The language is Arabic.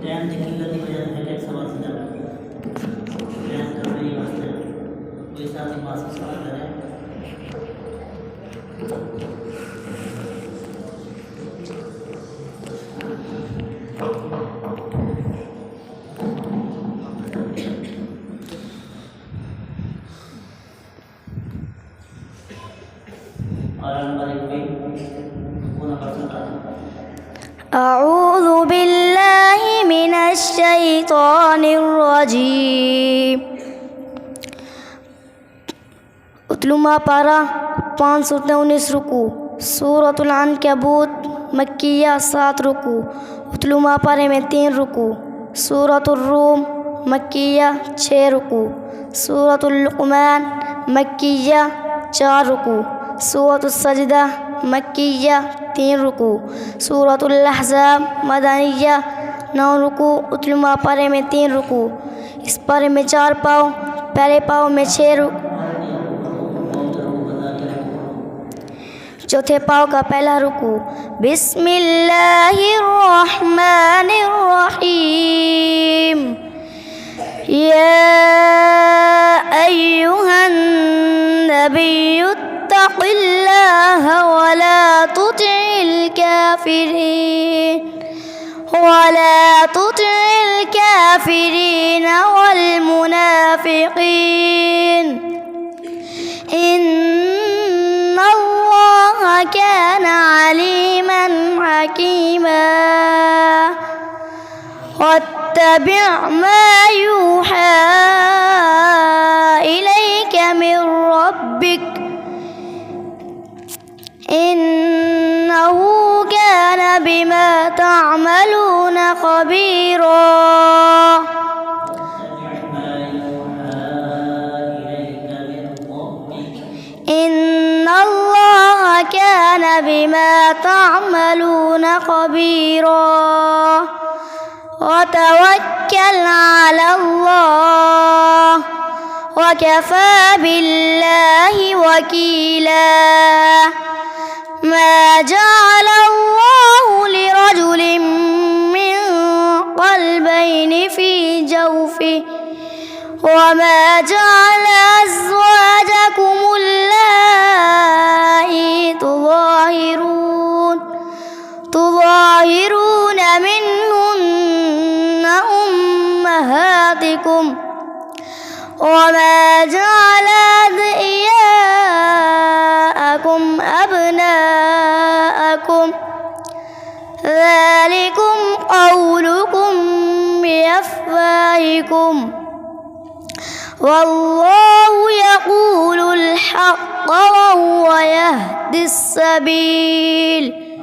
टाइम निकलने की वजह से एक सवाल से जाना टाइम करने की वास्ते कोई साथ ही मास्क सवाल करें और हमारे कोई कौन पढ़ता أعوذ بالله من الشيطان الرجيم اتلو ما پارا 519 رکو سورۃ العنکبوت مکیہ 7 رکو اتلو ما پارے میں 3 رکو سورۃ الروم مکیہ 6 رکو سورۃ اللقمان مکیہ 4 رکو سورۃ السجدہ مکیہ 3 رکو سورۃ الاحزاب مدنیہ 9 رکو اتلو ما پارے میں 3 رکو اس پارے میں 4 پاؤ پہلے پاؤ میں 6 رکو چوتھے پاؤ کا پہلا رکو بسم اللہ الرحمن الرحیم یا ایہا النبی اتق اللہ ولا تطع الكافرين والمنافقين إن الله كان عليما حكيما واتبع ما يوحى إليك من ربك إنه كان بما تعملون خبيرا إن الله كان بما تعملون خبيرا وتوكل على الله وكفى بالله وكيلا ما جعل الله لرجل من قلبين في جوفه وما جعل أزواجكم اللائي تظاهرون منهن أمهاتكم وما جعل أدعياءكم أبناءكم ذلكم قولكم بأفواهكم والله يقول الحق وهو يهدي السبيل